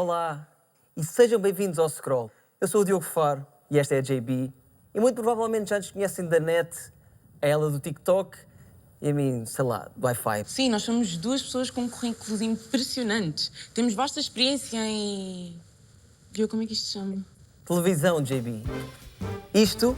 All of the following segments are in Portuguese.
Olá e sejam bem-vindos ao Scroll. Eu sou o Diogo Faro e esta é a JB. E muito provavelmente já nos conhecem da net, a ela do TikTok e a mim, sei lá, do Wi-Fi. Sim, nós somos duas pessoas com currículos impressionantes. Temos vasta experiência em... Viu como é que isto se chama? Televisão, JB. Isto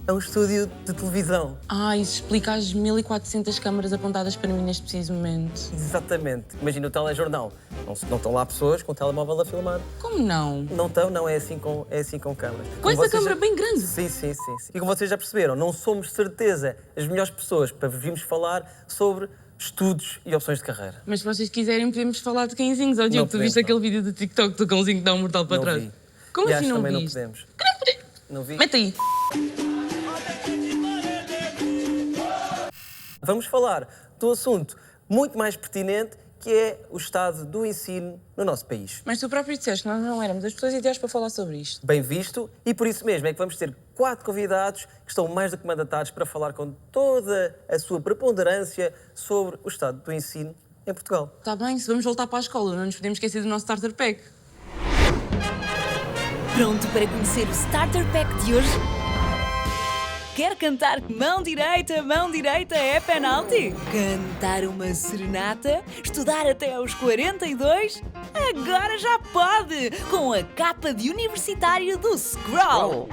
é um estúdio de televisão. Isso explica as 1400 câmaras apontadas para mim neste preciso momento. Exatamente. Imagina o telejornal. Não estão lá pessoas com o telemóvel a filmar. Como não? Não estão, não, é assim com câmaras. Com Como essa vocês câmara já- bem grande? Sim. E como vocês já perceberam, não somos de certeza as melhores pessoas para virmos falar sobre estudos e opções de carreira. Mas se vocês quiserem, podemos falar de cãezinhos. Ó, Diogo, tu podemos, viste não. aquele vídeo do TikTok do cãozinho que dá um mortal para Não trás? vi. Como E assim acho não também viste? não podemos. Que não podemos. Não vi. Mete aí. Vamos falar de um assunto muito mais pertinente, que é o estado do ensino no nosso país. Mas tu próprio disseste que nós não éramos as pessoas ideais para falar sobre isto. Bem visto, e por isso mesmo é que vamos ter 4 convidados que estão mais do que mandatados para falar com toda a sua preponderância sobre o estado do ensino em Portugal. Está bem, se vamos voltar para a escola, não nos podemos esquecer do nosso starter pack. Pronto para conhecer o Starter Pack de hoje? Quer cantar mão direita é penalti? Cantar uma serenata? Estudar até aos 42? Agora já pode! Com a capa de universitário do Scroll!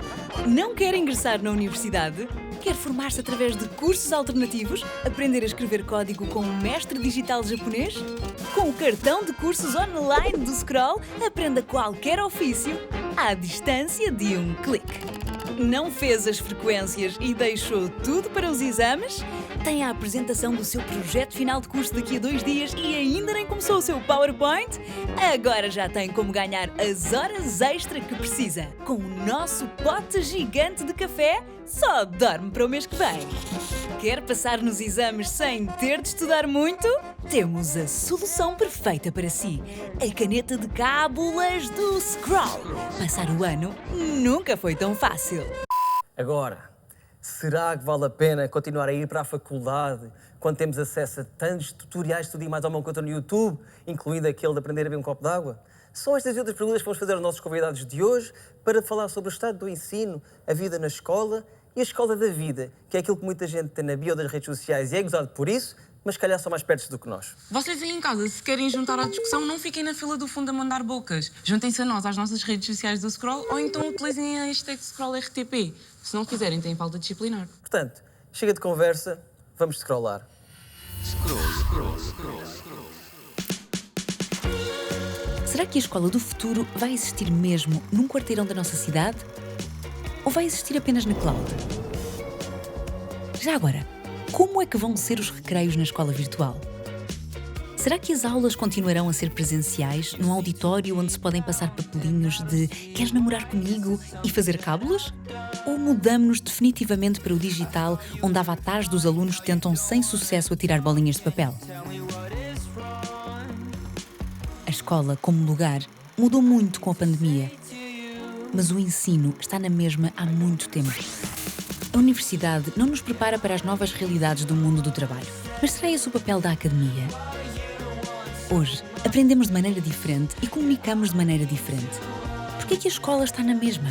Não quer ingressar na universidade? Quer formar-se através de cursos alternativos? Aprender a escrever código com um mestre digital japonês? Com o cartão de cursos online do Scroll, aprenda qualquer ofício à distância de um clique. Não fez as frequências e deixou tudo para os exames? Tem a apresentação do seu projeto final de curso daqui a 2 dias e ainda nem começou o seu PowerPoint? Agora já tem como ganhar as horas extra que precisa. Com o nosso pote gigante de café, só dorme para o mês que vem. Quer passar nos exames sem ter de estudar muito? Temos a solução perfeita para si. A caneta de cábulas do Scroll. Passar o ano nunca foi tão fácil. Agora, será que vale a pena continuar a ir para a faculdade quando temos acesso a tantos tutoriais de tudo e mais ao meu conta no YouTube, incluindo aquele de aprender a beber um copo de água? São estas e outras perguntas que vamos fazer aos nossos convidados de hoje para falar sobre o estado do ensino, a vida na escola e a escola da vida, que é aquilo que muita gente tem na bio das redes sociais e é gozado por isso, mas se calhar são mais perto do que nós. Vocês aí em casa, se querem juntar à discussão, não fiquem na fila do fundo a mandar bocas. Juntem-se a nós, às nossas redes sociais do Scroll, ou então utilizem a hashtag ScrollRTP. Se não quiserem, têm falta disciplinar. Portanto, chega de conversa, vamos scrollar. Será que a escola do futuro vai existir mesmo num quarteirão da nossa cidade? Ou vai existir apenas na cloud? Já agora, como é que vão ser os recreios na escola virtual? Será que as aulas continuarão a ser presenciais, num auditório onde se podem passar papelinhos de "queres namorar comigo" e fazer cábulas? Ou mudamos-nos definitivamente para o digital, onde avatares dos alunos tentam sem sucesso atirar bolinhas de papel? A escola, como lugar, mudou muito com a pandemia. Mas o ensino está na mesma há muito tempo. A universidade não nos prepara para as novas realidades do mundo do trabalho. Mas será esse o papel da academia? Hoje, aprendemos de maneira diferente e comunicamos de maneira diferente. Por que é que a escola está na mesma?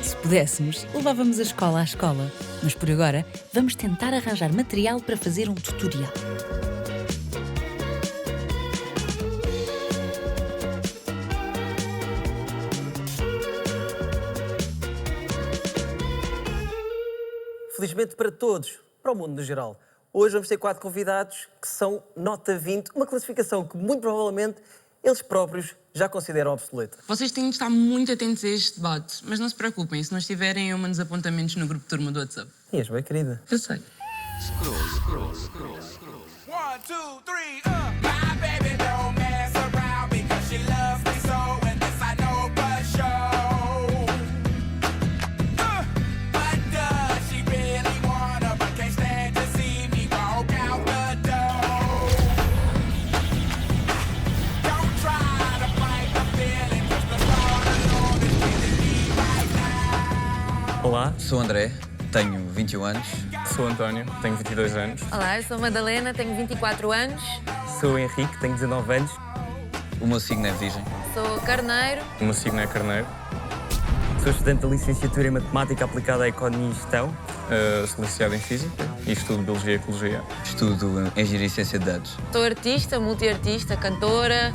Se pudéssemos, levávamos a escola à escola. Mas por agora, vamos tentar arranjar material para fazer um tutorial. Felizmente para todos, para o mundo no geral. Hoje vamos ter 4 convidados que são nota 20, uma classificação que muito provavelmente eles próprios já consideram obsoleta. Vocês têm de estar muito atentos a este debate, mas não se preocupem, se não estiverem, eu mando apontamentos no grupo de turma do WhatsApp. E és bem querida. Eu sei. 1, 2, 3, My baby don't mess around because she loves me so, and this I know for sure. But does she really wanna, but can't stand to see me walk out the door? Don't try to fight the feeling, 'cause the thought alone is killing me right now. Olá, Sou André, tenho 21 anos. sou António, tenho 22 anos. Olá, eu sou Madalena, tenho 24 anos. Sou o Henrique, tenho 19 anos. O meu signo é Virgem. Sou carneiro. O meu signo é carneiro. Sou estudante da licenciatura em Matemática aplicada à Economia e Gestão. Sou licenciado em Física e estudo Biologia e Ecologia. Estudo Engenharia e Ciência de Dados. Sou artista, multiartista, cantora.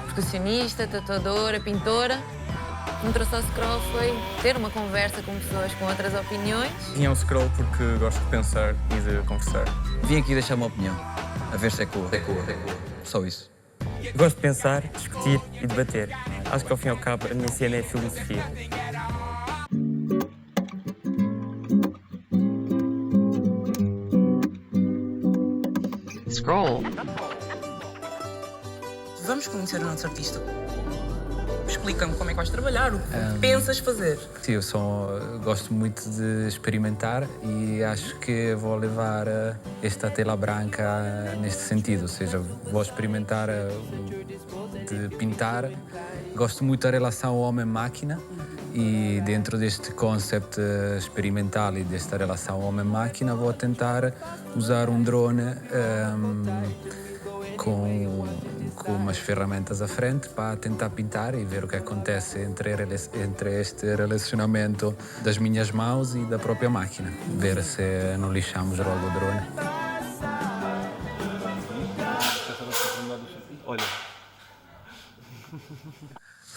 Percussionista, tatuadora, pintora. O que me trouxe ao Scroll foi ter uma conversa com pessoas com outras opiniões. Vim ao Scroll porque gosto de pensar e de conversar. Vim aqui deixar uma opinião, a ver se é coa. Só isso. Gosto de pensar, discutir e debater. Acho que ao fim e ao cabo a minha cena é filosofia. Scroll. Vamos conhecer o nosso artista. Explica-me como é que vais trabalhar, o que pensas fazer. Sim, eu gosto muito de experimentar e acho que vou levar esta tela branca neste sentido, ou seja, vou experimentar de pintar. Gosto muito da relação homem-máquina e dentro deste conceito experimental e desta relação homem-máquina vou tentar usar um drone com umas ferramentas à frente para tentar pintar e ver o que acontece entre este relacionamento das minhas mãos e da própria máquina. Ver se não lixamos logo o drone.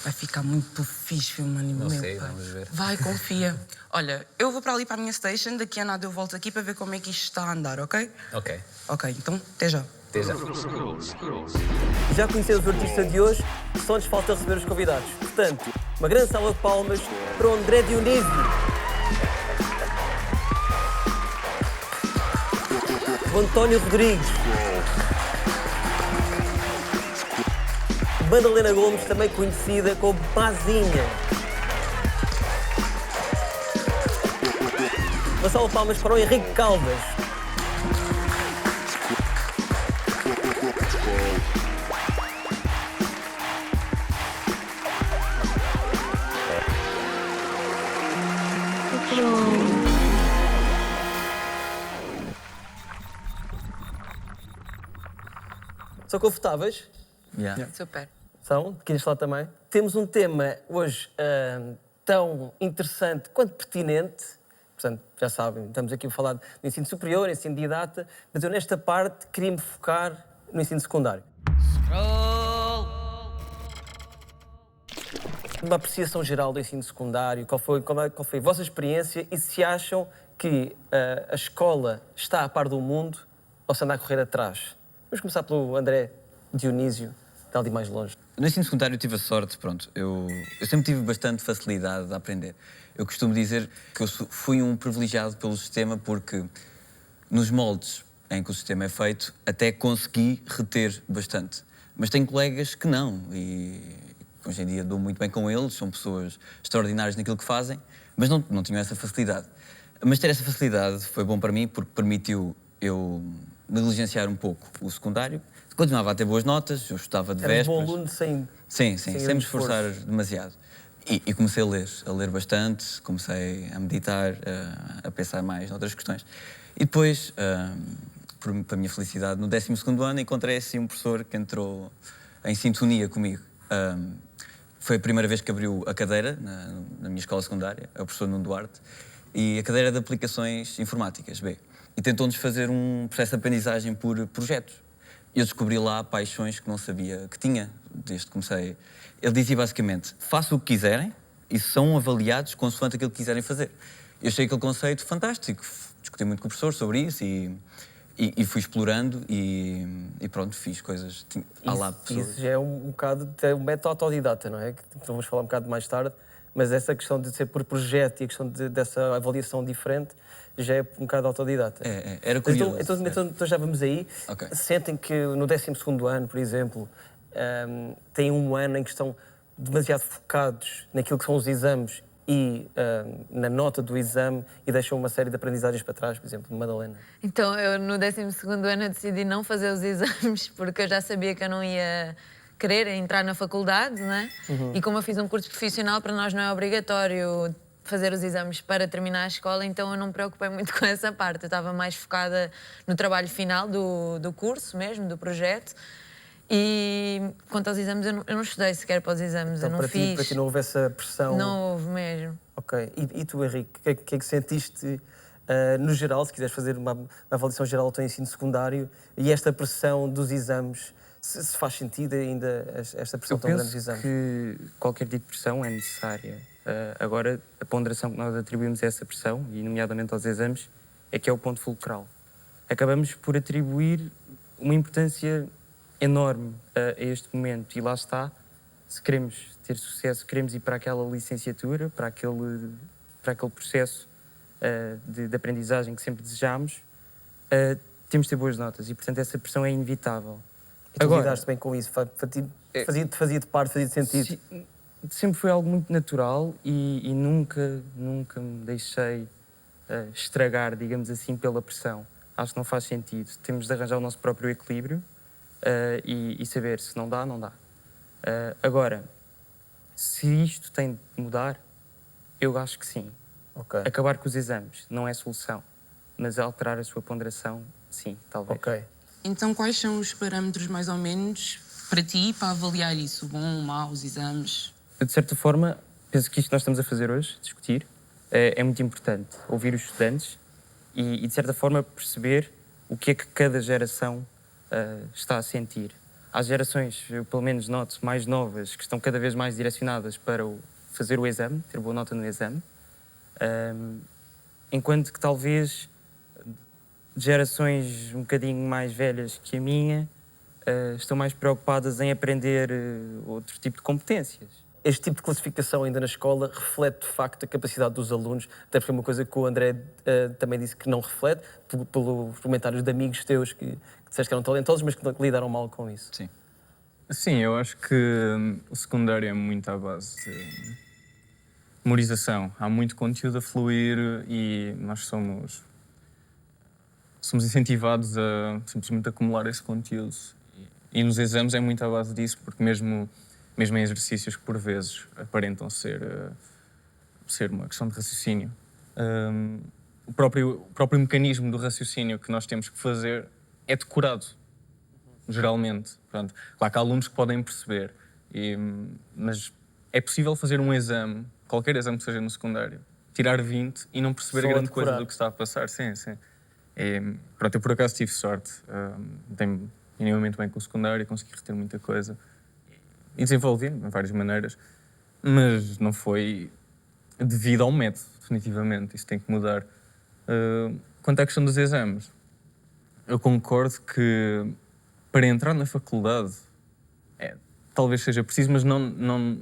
Vai ficar muito fixe o anime. Não sei, vamos ver. Vai, confia. Olha, eu vou para ali para a minha station, daqui a nada eu volto aqui para ver como é que isto está a andar, ok? Ok. Ok, então até já. Até já. Já conhecemos o artista de hoje, só nos falta receber os convidados. Portanto, uma grande salva de palmas para o André Dionísio. O António Rodrigues. Madalena Gomes, também conhecida como Pazinha. Uma salva de palmas para o Henrique Caldas. São confortáveis? Yeah. Super. São? Queres falar também? Temos um tema hoje tão interessante quanto pertinente. Portanto, já sabem, estamos aqui a falar do ensino superior, ensino de data, mas eu nesta parte queria-me focar no ensino secundário. Uma apreciação geral do ensino secundário, qual foi a vossa experiência e se acham que a escola está a par do mundo ou se anda a correr atrás? Vamos começar pelo André Dionísio, está ali mais longe. No ensino secundário eu tive a sorte, pronto, eu sempre tive bastante facilidade de aprender. Eu costumo dizer que eu fui um privilegiado pelo sistema porque nos moldes em que o sistema é feito até consegui reter bastante. Mas tenho colegas que não e hoje em dia dou muito bem com eles, são pessoas extraordinárias naquilo que fazem, mas não tinham essa facilidade. Mas ter essa facilidade foi bom para mim porque permitiu eu negligenciar um pouco o secundário. Continuava a ter boas notas, eu estudava de Eras vésperas. bom aluno sem Sem me grande esforçar esforço. demasiado. E comecei a ler bastante, comecei a meditar, a pensar mais noutras questões. E depois, para a minha felicidade, no 12º ano encontrei assim um professor que entrou em sintonia comigo. Foi a primeira vez que abriu a cadeira na minha escola secundária, é o professor Nuno Duarte, e a cadeira de Aplicações Informáticas, B. E tentou-nos fazer um processo de aprendizagem por projetos. Eu descobri lá paixões que não sabia que tinha, desde que comecei. Ele dizia basicamente, façam o que quiserem e são avaliados consoante aquilo que quiserem fazer. Eu achei aquele conceito fantástico, discuti muito com o professor sobre isso e fui explorando e pronto, fiz coisas à lá de pessoas. Isso já é um bocado um método autodidata, não é? Que vamos falar um bocado mais tarde, mas essa questão de ser por projeto e a questão dessa avaliação diferente já é um bocado autodidata. Era curioso. Então já vamos aí. Ok. Sentem que no 12º ano, por exemplo, têm um ano em que estão demasiado focados naquilo que são os exames e na nota do exame e deixam uma série de aprendizagens para trás, por exemplo, Madalena? Então, eu no 12º ano eu decidi não fazer os exames porque eu já sabia que eu não ia querer entrar na faculdade, não é? E como eu fiz um curso profissional, para nós não é obrigatório fazer os exames para terminar a escola, então eu não me preocupei muito com essa parte. Eu estava mais focada no trabalho final do curso mesmo, do projeto. E quanto aos exames, eu não estudei sequer para os exames, Então, eu não para fiz. para ti não houve essa pressão? Não houve mesmo. Ok. E tu, Henrique, o que é que sentiste, no geral, se quiseres fazer uma avaliação geral do teu ensino secundário, e esta pressão dos exames, se faz sentido ainda esta pressão Eu tão grande dos penso exames? que qualquer tipo de pressão é necessária. Agora, a ponderação que nós atribuímos a essa pressão, e nomeadamente aos exames, é que é o ponto fulcral. Acabamos por atribuir uma importância enorme a este momento, e lá está, se queremos ter sucesso, queremos ir para aquela licenciatura, para aquele processo de aprendizagem que sempre desejamos, temos de ter boas notas, e portanto essa pressão é inevitável. E tu lidaste bem com isso? Fazia-te parte, fazia-te sentido? Sempre foi algo muito natural e nunca me deixei estragar, digamos assim, pela pressão. Acho que não faz sentido. Temos de arranjar o nosso próprio equilíbrio e saber se não dá, não dá. Agora, se isto tem de mudar, eu acho que sim. Ok. Acabar com os exames não é solução, mas alterar a sua ponderação, sim, talvez. Ok. Então, quais são os parâmetros, mais ou menos, para ti, para avaliar isso? Bom, mau, os exames? De certa forma, penso que isto que nós estamos a fazer hoje, discutir, é muito importante. Ouvir os estudantes e de certa forma, perceber o que é que cada geração está a sentir. Há gerações, eu pelo menos noto, mais novas, que estão cada vez mais direcionadas para fazer o exame, ter boa nota no exame, enquanto que talvez gerações um bocadinho mais velhas que a minha estão mais preocupadas em aprender outro tipo de competências. Este tipo de classificação ainda na escola reflete de facto a capacidade dos alunos, até porque é uma coisa que o André também disse que não reflete, pelos comentários de amigos teus que disseste que eram talentosos, mas que lidaram mal com isso. Sim. Sim, eu acho que o secundário é muito à base de memorização. Há muito conteúdo a fluir e nós somos incentivados a simplesmente acumular esse conteúdo. E nos exames é muito à base disso, porque mesmo em exercícios que por vezes aparentam ser uma questão de raciocínio, o próprio mecanismo do raciocínio que nós temos que fazer é decorado, geralmente. Portanto, claro que há alunos que podem perceber, mas é possível fazer um exame, qualquer exame que seja no secundário, tirar 20 e não perceber Só a grande decorar. coisa do que está a passar. Sim, sim. Pronto, eu por acaso tive sorte, dei-me minimamente bem com o secundário, consegui reter muita coisa e desenvolvi-me de várias maneiras, mas não foi devido ao método, definitivamente, isso tem que mudar. Quanto à questão dos exames, eu concordo que para entrar na faculdade talvez seja preciso, mas não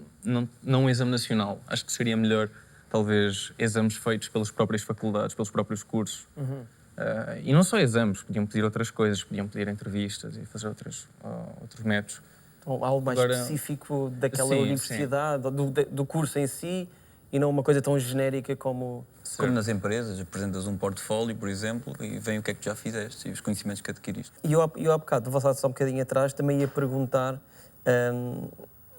um exame nacional. Acho que seria melhor, talvez, exames feitos pelas próprias faculdades, pelos próprios cursos. E não só exames, podiam pedir outras coisas, podiam pedir entrevistas e fazer outros métodos. Ou algo mais Agora, específico daquela sim, universidade, do curso em si, e não uma coisa tão genérica como... Como nas empresas, apresentas um portfólio, por exemplo, e vem o que é que já fizeste e os conhecimentos que adquiriste. E eu há bocado, vou falar só um bocadinho atrás, também ia perguntar,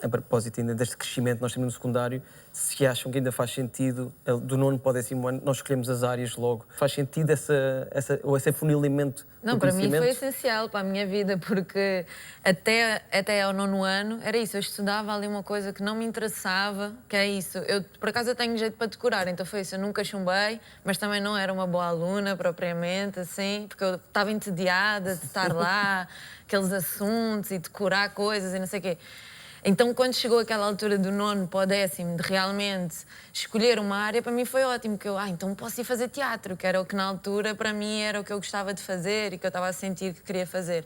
a propósito ainda deste crescimento que nós temos no secundário, se acham que ainda faz sentido, do 9º para o 10º ano, nós escolhemos as áreas logo. Faz sentido esse afunilamento Não, do para mim conhecimento? foi essencial para a minha vida, porque até ao 9º ano era isso, eu estudava ali uma coisa que não me interessava, que é isso. Por acaso eu tenho jeito para decorar, então foi isso, eu nunca chumbei, mas também não era uma boa aluna propriamente, assim, porque eu estava entediada de estar lá, aqueles assuntos e decorar coisas e não sei o quê. Então, quando chegou aquela altura do 9º para o 10º, de realmente escolher uma área, para mim foi ótimo, que então posso ir fazer teatro, que era o que na altura, para mim, era o que eu gostava de fazer e que eu estava a sentir que queria fazer.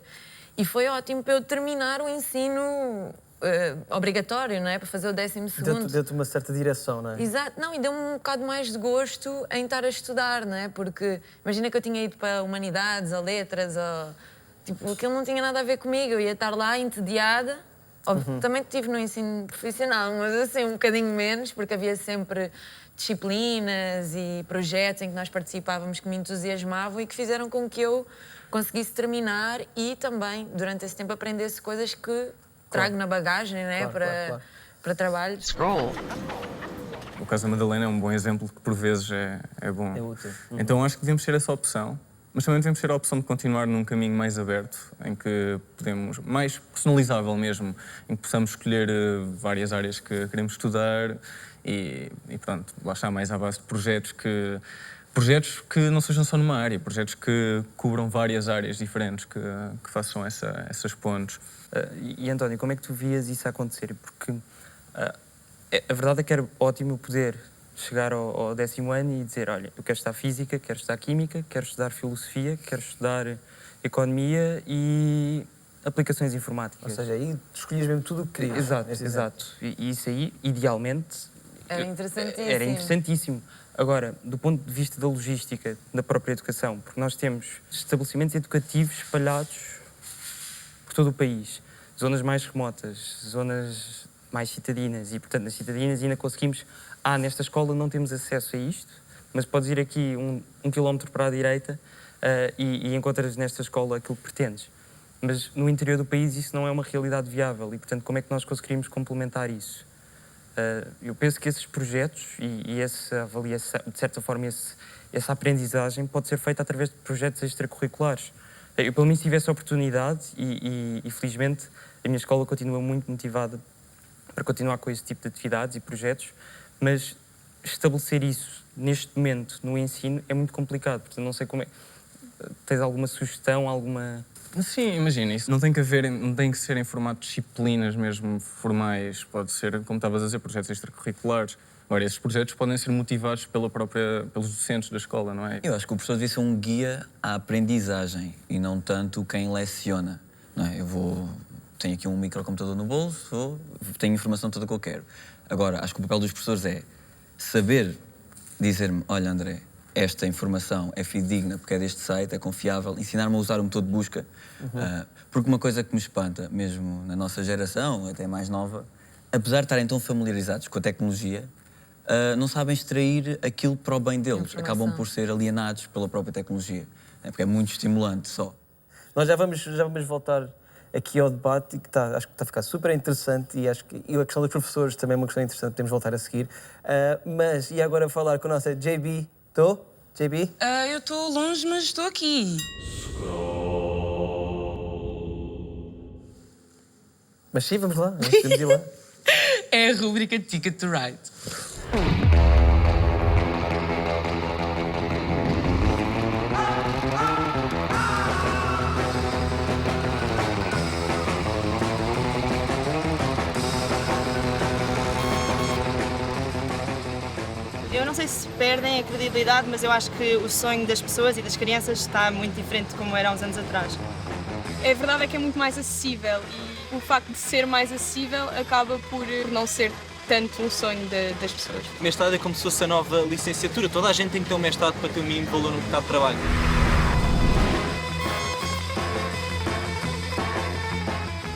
E foi ótimo para eu terminar o ensino obrigatório, não é? Para fazer o 12º. Deu-te uma certa direção, não é? Exato. Não, e deu-me um bocado mais de gosto em estar a estudar, não é? Porque imagina que eu tinha ido para Humanidades ou Letras, ou... Tipo, aquilo não tinha nada a ver comigo, eu ia estar lá entediada. Também estive no ensino profissional, mas assim um bocadinho menos, porque havia sempre disciplinas e projetos em que nós participávamos que me entusiasmavam e que fizeram com que eu conseguisse terminar e também, durante esse tempo, aprendesse coisas que trago na bagagem, né? Claro. Para trabalho. Scroll. o caso da Madalena é um bom exemplo que por vezes é bom. É útil. Então acho que devemos ter essa opção, mas também devemos ter a opção de continuar num caminho mais aberto, em que podemos, mais personalizável mesmo, em que possamos escolher várias áreas que queremos estudar e pronto, lá está, mais à base de projetos que não sejam só numa área, projetos que cubram várias áreas diferentes, que façam essas pontes. E António, como é que tu vias isso acontecer? Porque a verdade é que era ótimo eu poder chegar ao 10º ano e dizer, olha, eu quero estudar Física, quero estudar Química, quero estudar Filosofia, quero estudar Economia e aplicações informáticas. Ou seja, aí escolhias mesmo tudo o que querias. Exato, exato. E isso aí, idealmente, Era interessantíssimo. era interessantíssimo. Agora, do ponto de vista da logística da própria educação, porque nós temos estabelecimentos educativos espalhados por todo o país, zonas mais remotas, zonas mais citadinas, e portanto nas citadinas ainda conseguimos, nesta escola não temos acesso a isto, mas podes ir aqui um quilómetro para a direita e encontras nesta escola aquilo que pretendes. Mas no interior do país isso não é uma realidade viável e portanto como é que nós conseguiríamos complementar isso? Eu penso que esses projetos e essa avaliação, de certa forma essa aprendizagem pode ser feita através de projetos extracurriculares. Eu pelo menos tive essa oportunidade e felizmente a minha escola continua muito motivada para continuar com esse tipo de atividades e projetos, mas estabelecer isso neste momento no ensino é muito complicado, portanto não sei como é. Tens alguma sugestão, alguma... Sim, imagina, isso não tem que ser em formato de disciplinas mesmo formais, pode ser, como estavas a dizer, projetos extracurriculares. Agora, esses projetos podem ser motivados pelos docentes da escola, não é? Eu acho que o professor devia ser um guia à aprendizagem e não tanto quem leciona, não é? Tenho aqui um microcomputador no bolso, tenho a informação toda que eu quero. Agora, acho que o papel dos professores é saber dizer-me, olha André, esta informação é fidedigna porque é deste site, é confiável, ensinar-me a usar o motor de busca. Porque uma coisa que me espanta, mesmo na nossa geração, até mais nova, apesar de estarem tão familiarizados com a tecnologia, não sabem extrair aquilo para o bem deles. Acabam por ser alienados pela própria tecnologia. Porque é muito estimulante só. Nós já vamos voltar aqui ao debate e acho que está a ficar super interessante e acho que a questão dos professores também é uma questão interessante, podemos voltar a seguir. E agora falar com a nossa JB. Estou? JB? Eu estou longe, mas estou aqui. Mas sim, vamos lá. Vamos ir lá. É a rúbrica Ticket to Ride. Eu não sei se perdem a credibilidade, mas eu acho que o sonho das pessoas e das crianças está muito diferente de como era há uns anos atrás. A verdade é que é muito mais acessível e o facto de ser mais acessível acaba por não ser tanto um sonho das pessoas. O mestrado é como se fosse a nova licenciatura. Toda a gente tem que ter um mestrado para ter o mínimo valor no mercado de trabalho.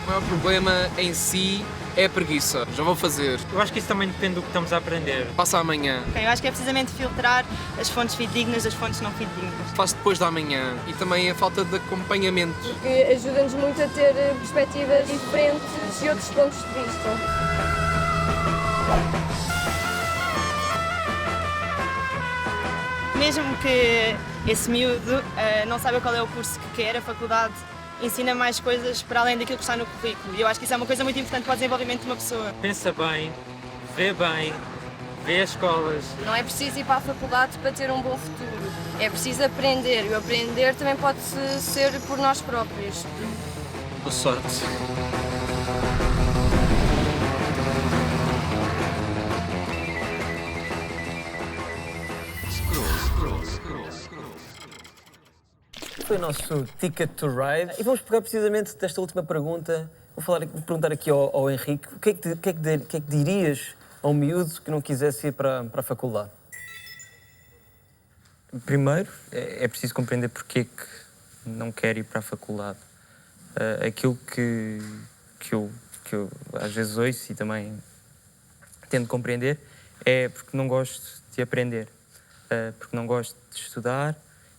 O maior problema em si é a preguiça. Já vou fazer. Eu acho que isso também depende do que estamos a aprender. Passa amanhã. Eu acho que é precisamente filtrar as fontes fidedignas das fontes não fidedignas. Faço depois da manhã. E também a falta de acompanhamento. Que ajuda-nos muito a ter perspectivas diferentes e outros pontos de vista. Mesmo que esse miúdo não saiba qual é o curso que quer, a faculdade ensina mais coisas para além daquilo que está no currículo. E eu acho que isso é uma coisa muito importante para o desenvolvimento de uma pessoa. Pensa bem, vê as escolas. Não é preciso ir para a faculdade para ter um bom futuro. É preciso aprender. E o aprender também pode ser por nós próprios. Boa sorte. Foi o nosso Ticket to Ride. E vamos pegar precisamente desta última pergunta. Vou perguntar aqui ao Henrique. O que é que dirias a um miúdo que não quisesse ir para a faculdade? Primeiro, é preciso compreender porque é que não quer ir para a faculdade. Aquilo que eu às vezes ouço e também tento compreender é porque não gosto de aprender, porque não gosto de estudar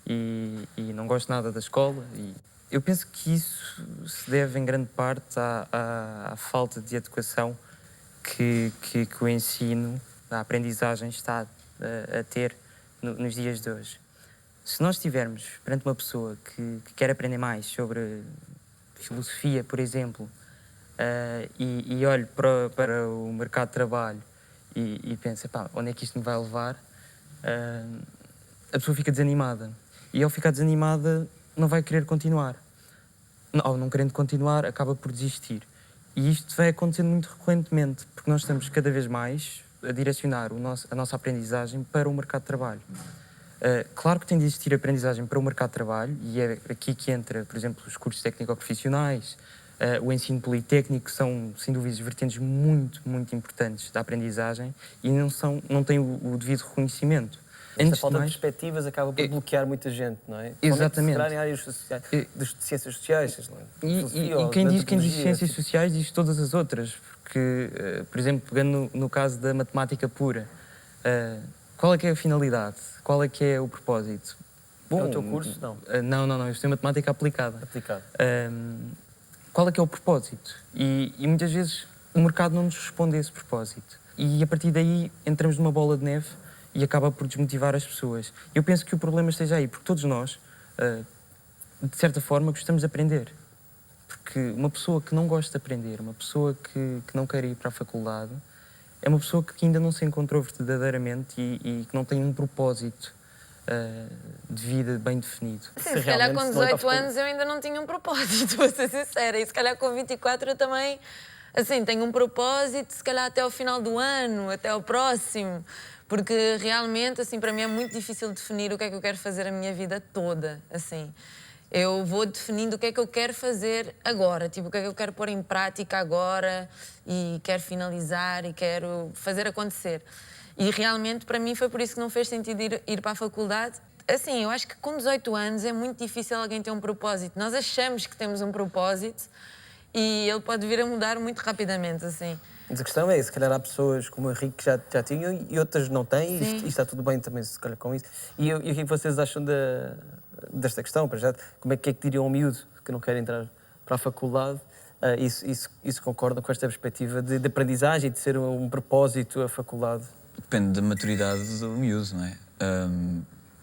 e não gosto nada da escola. E eu penso que isso se deve em grande parte à falta de educação que o ensino a aprendizagem está a ter nos dias de hoje. Se nós estivermos perante uma pessoa que quer aprender mais sobre filosofia, por exemplo, e olhe para o mercado de trabalho e pensa, pá, onde é que isto me vai levar? A pessoa fica desanimada. E ao ficar desanimada, não vai querer continuar. Ao não querendo continuar, acaba por desistir. E isto vai acontecendo muito recorrentemente, porque nós estamos cada vez mais a direcionar a nossa aprendizagem para o mercado de trabalho. Claro que tem de existir aprendizagem para o mercado de trabalho, e é aqui que entra, por exemplo, os cursos técnico-profissionais, o ensino politécnico, são, sem dúvida, vertentes muito, muito importantes da aprendizagem e não têm o devido reconhecimento. Esta falta de perspectivas acaba por bloquear muita gente, não é? Exatamente. Em áreas sociais, de ciências sociais. E quem diz ciências sociais diz todas as outras, porque, por exemplo, pegando no caso da matemática pura, qual é que é a finalidade? Qual é que é o propósito? Bom, é o teu curso? Não. Não, eu estou em matemática aplicada. Aplicado. Qual é que é o propósito? E muitas vezes o mercado não nos responde a esse propósito. E a partir daí entramos numa bola de neve e acaba por desmotivar as pessoas. Eu penso que o problema esteja aí, porque todos nós, de certa forma, gostamos de aprender. Porque uma pessoa que não gosta de aprender, uma pessoa que não quer ir para a faculdade, é uma pessoa que ainda não se encontrou verdadeiramente e que não tem um propósito de vida bem definido. Sim, se calhar com 18 anos eu ainda não tinha um propósito, vou ser sincera. E se calhar com 24 eu também, assim, tenho um propósito, se calhar até ao final do ano, até ao próximo. Porque realmente, assim, para mim é muito difícil definir o que é que eu quero fazer a minha vida toda, assim. Eu vou definindo o que é que eu quero fazer agora, tipo, o que é que eu quero pôr em prática agora e quero finalizar e quero fazer acontecer. E realmente, para mim, foi por isso que não fez sentido ir para a faculdade. Assim, eu acho que com 18 anos é muito difícil alguém ter um propósito. Nós achamos que temos um propósito e ele pode vir a mudar muito rapidamente, assim. Mas a questão é, se calhar há pessoas como o Henrique que já tinham e outras não têm, e está tudo bem também, se calhar, com isso. E o que é que vocês acham desta questão? Para já, como é que diriam ao miúdo que não quer entrar para a faculdade? Isso concorda com esta perspectiva de aprendizagem e de ser um propósito a faculdade? Depende da maturidade do miúdo, não é?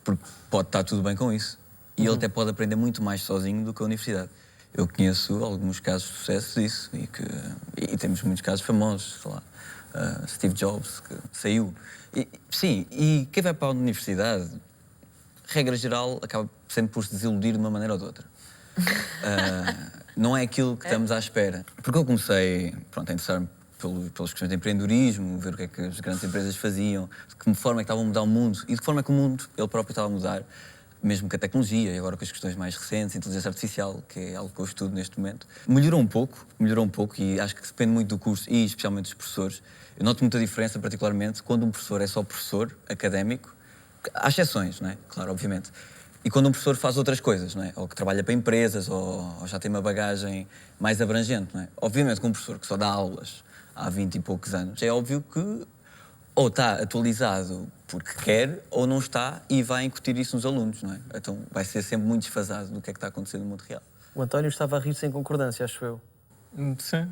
Porque pode estar tudo bem com isso. E ele até pode aprender muito mais sozinho do que a universidade. Eu conheço alguns casos de sucesso disso e temos muitos casos famosos, sei lá, Steve Jobs, que saiu. Sim, e quem vai para a universidade, regra geral, acaba sempre por se desiludir de uma maneira ou de outra. Não é aquilo que estamos à espera. Porque eu comecei, a interessar-me pelas questões de empreendedorismo, ver o que é que as grandes empresas faziam, de que forma é que estavam a mudar o mundo e de que forma é que o mundo, ele próprio, estava a mudar. Mesmo com a tecnologia e agora com as questões mais recentes, a inteligência artificial, que é algo que eu estudo neste momento, melhorou um pouco e acho que depende muito do curso e especialmente dos professores. Eu noto muita diferença, particularmente, quando um professor é só professor académico, há exceções, não é? Claro, obviamente. E quando um professor faz outras coisas, não é? Ou que trabalha para empresas, ou já tem uma bagagem mais abrangente, não é? Obviamente que um professor que só dá aulas há 20 e poucos anos, é óbvio que ou está atualizado porque quer, ou não está e vai incutir isso nos alunos, não é? Então vai ser sempre muito desfasado do que é que está acontecendo no mundo real. O António estava a rir sem concordância, acho eu. Sim.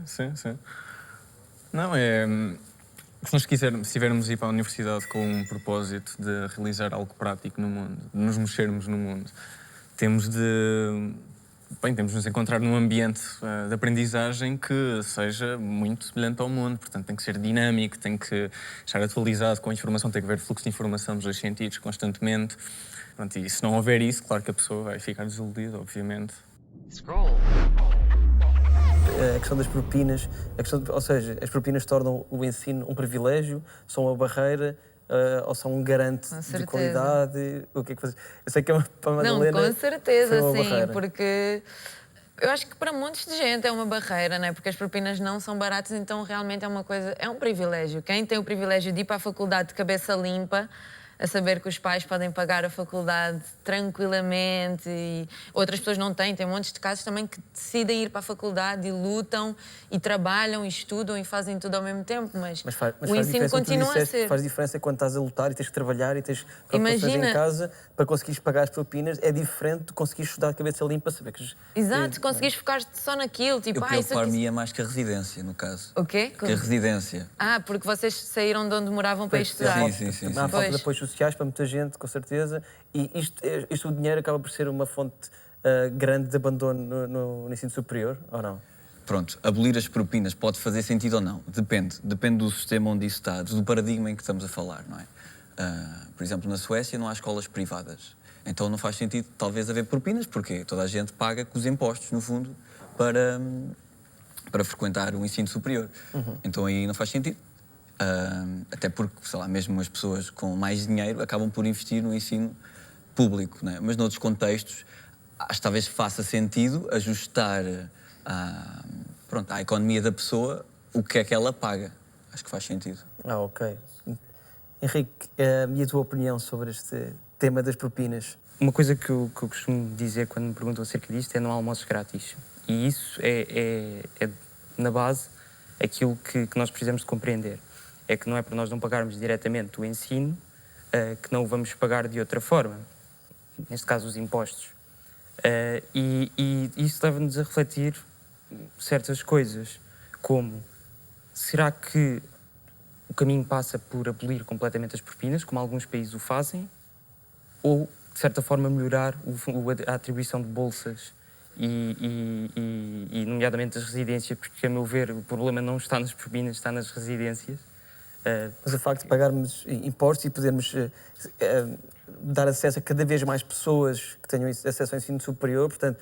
Não, se nós estivermos a ir para a universidade com um propósito de realizar algo prático no mundo, de nos mexermos no mundo, temos de nos encontrar num ambiente de aprendizagem que seja muito semelhante ao mundo, portanto tem que ser dinâmico, tem que estar atualizado com a informação, tem que haver fluxo de informação dos dois sentidos constantemente. Pronto, e se não houver isso, claro que a pessoa vai ficar desiludida, obviamente. A questão das propinas, ou seja, as propinas tornam o ensino um privilégio, são uma barreira ou são um garante de qualidade? O que é que vocês... Eu sei que para a Madalena... Não, com certeza, sim, barreira. Porque eu acho que para montes de gente é uma barreira, não é? Porque as propinas não são baratas, então realmente é uma coisa, é um privilégio. Quem tem o privilégio de ir para a faculdade de cabeça limpa, a saber que os pais podem pagar a faculdade tranquilamente e outras pessoas não têm. Tem montes de casos também que decidem ir para a faculdade e lutam e trabalham e estudam e fazem tudo ao mesmo tempo, mas Mas o faz ensino diferença, como tu continua a disseste, ser. faz diferença quando estás a lutar e tens que trabalhar e tens preocupações Imagina- em casa para conseguires pagar as propinas. É diferente de conseguires estudar de cabeça limpa, saber que... Exato, conseguires focar-te só naquilo. Tipo, Eu isso aqui... preocupar-me mais que a residência, no caso. O quê? Que a residência. Ah, porque vocês saíram de onde moravam para ir estudar. Sim. Há falta Pois. de apoios sociais para muita gente, com certeza, e isto o dinheiro acaba por ser uma fonte grande de abandono no ensino superior, ou não? Pronto, abolir as propinas pode fazer sentido ou não? Depende do sistema onde isso está, do paradigma em que estamos a falar, não é? Por exemplo, na Suécia não há escolas privadas. Então não faz sentido, talvez, haver propinas, porque toda a gente paga com os impostos, no fundo, para frequentar o ensino superior. Então aí não faz sentido. Até porque, sei lá, mesmo as pessoas com mais dinheiro acabam por investir no ensino público, não é? Mas noutros contextos, acho que talvez faça sentido ajustar à economia da pessoa o que é que ela paga. Acho que faz sentido. Ok. Henrique, e a tua opinião sobre este tema das propinas? Uma coisa que eu costumo dizer quando me perguntam acerca disto é não há almoços grátis. E isso é na base, aquilo que nós precisamos de compreender. É que não é para nós não pagarmos diretamente o ensino que não o vamos pagar de outra forma. Neste caso, os impostos. E isso leva-nos a refletir certas coisas, como será que o caminho passa por abolir completamente as propinas, como alguns países o fazem, ou, de certa forma, melhorar a atribuição de bolsas e nomeadamente as residências, porque, a meu ver, o problema não está nas propinas, está nas residências. Mas o facto de pagarmos impostos e podermos dar acesso a cada vez mais pessoas que tenham acesso ao ensino superior, portanto,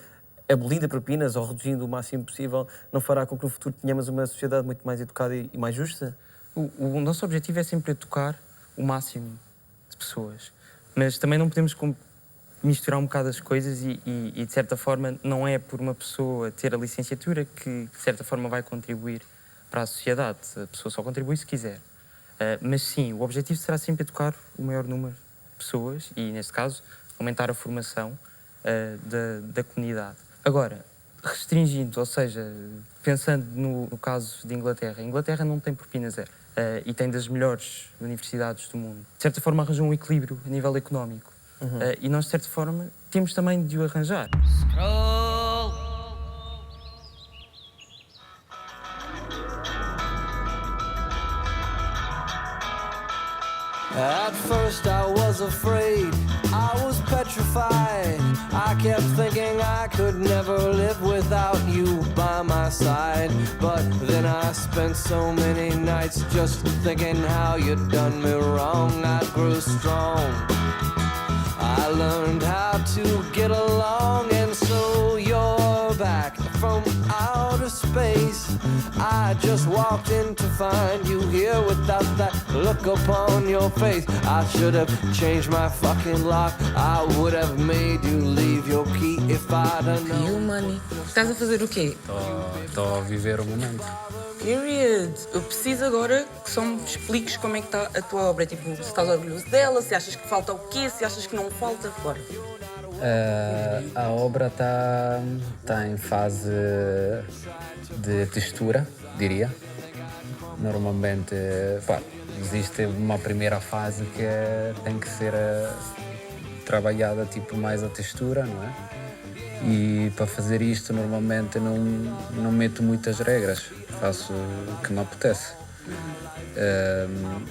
abolindo propinas ou reduzindo o máximo possível, não fará com que no futuro tenhamos uma sociedade muito mais educada e mais justa? O nosso objetivo é sempre educar o máximo de pessoas, mas também não podemos misturar um bocado as coisas e, de certa forma, não é por uma pessoa ter a licenciatura que, de certa forma, vai contribuir para a sociedade. A pessoa só contribui se quiser. Mas sim, o objetivo será sempre educar o maior número de pessoas e, neste caso, aumentar a formação da comunidade. Agora, restringindo, ou seja, pensando no caso de Inglaterra, a Inglaterra não tem propina zero e tem das melhores universidades do mundo. De certa forma, arranjou um equilíbrio a nível económico. E nós, de certa forma, temos também de o arranjar. At first I was afraid, I was petrified. I kept thinking I could never live without you by my side. But then I spent so many nights just thinking how you'd done me wrong. I grew strong, I learned how to get along, and so you're back from outer space. I just walked in to find you here without that look upon your face. I should have changed my fucking lock. I would have made you leave your key if I'd have known. You money. Estás a fazer o quê? Estou a viver o momento. Period. Eu preciso agora que só me expliques como é que está a tua obra. Tipo, se estás orgulhoso dela, se achas que falta o quê, se achas que não falta, bora. A obra está em fase de textura, diria. Normalmente, existe uma primeira fase que tem que ser trabalhada tipo mais a textura, não é? E para fazer isto normalmente não meto muitas regras, faço o que me apetece.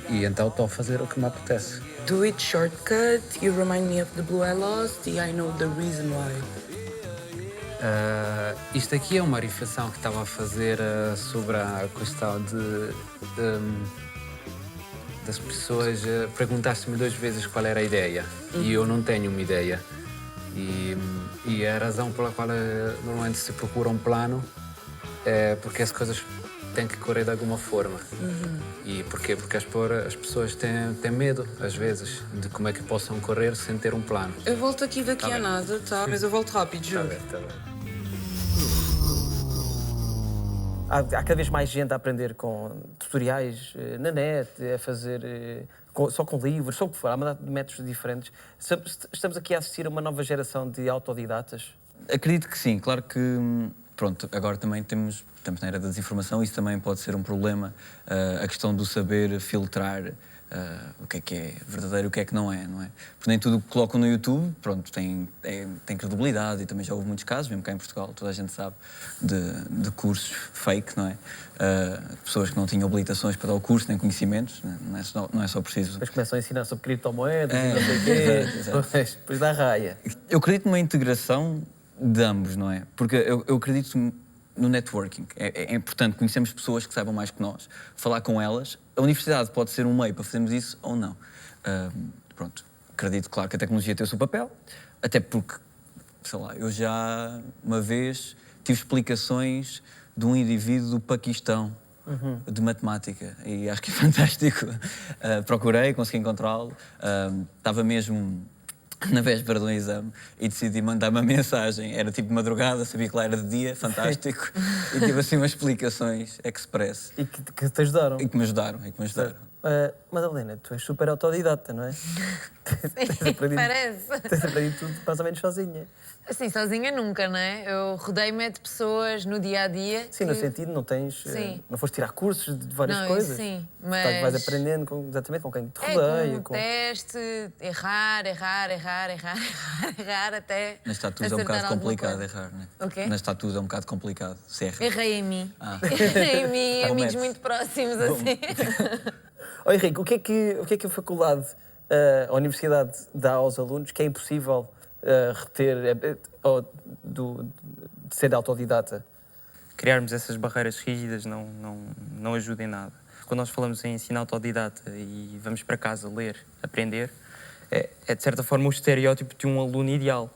E então estou a fazer o que me apetece. Do it shortcut, you remind me of the blue I lost, and I know the reason why. Isto aqui é uma reflexão que estava a fazer sobre a questão das pessoas perguntaste-me 2 vezes qual era a ideia e eu não tenho uma ideia. E a razão pela qual normalmente se procura um plano é porque as coisas têm que correr de alguma forma. E porquê? Porque as pessoas têm medo, às vezes, de como é que possam correr sem ter um plano. Eu volto aqui daqui a nada, tá? Mas eu volto rápido, juro. Tá bem. há cada vez mais gente a aprender com tutoriais na net, a fazer só com livros, só o que for, há uma data de métodos diferentes. Estamos aqui a assistir a uma nova geração de autodidatas? Acredito que sim, claro que, pronto, agora também estamos na era da desinformação, isso também pode ser um problema, a questão do saber filtrar o que é verdadeiro e o que não é, não é? Porque nem tudo o que colocam no YouTube, pronto, tem credibilidade, e também já houve muitos casos, mesmo cá em Portugal, toda a gente sabe, de cursos fake, não é? Pessoas que não tinham habilitações para dar o curso, nem conhecimentos, não é só preciso... Depois começam a ensinar sobre criptomoedas e não sei o quê, depois dá raia. Eu acredito numa integração de ambos, não é? Porque eu acredito no networking. É importante conhecermos pessoas que saibam mais que nós, falar com elas. A universidade pode ser um meio para fazermos isso ou não. Pronto, acredito, claro, que a tecnologia tem o seu papel, até porque, sei lá, eu já uma vez tive explicações de um indivíduo do Paquistão, de matemática, e acho que é fantástico. Procurei, consegui encontrá-lo, estava mesmo na véspera de um exame e decidi mandar uma mensagem. Era tipo de madrugada, sabia que lá era de dia, fantástico, e tive assim umas explicações express. E que te ajudaram? E que me ajudaram. Madalena, tu és super autodidata, não é? Parece. Tens aprendido tudo mais ou menos sozinha. Assim, sozinha nunca, não é? Eu rodei-me de pessoas no dia-a-dia. Sim, no sentido, não tens... não foste tirar cursos de várias não, coisas. Sim, mas... Vais aprendendo exatamente com quem te rodeia. Com teste, errar, até... Nas tatuas é um bocado complicado errar, não é? O quê? Nas tatuas é um bocado complicado, se erra. Errei em mim. Errei em mim, amigos muito próximos, assim. Oh, Henrique, o que é que a faculdade, a universidade dá aos alunos que é impossível reter de ser autodidata? Criarmos essas barreiras rígidas não ajuda em nada. Quando nós falamos em ensino autodidata e vamos para casa ler, aprender, é de certa forma o estereótipo de um aluno ideal.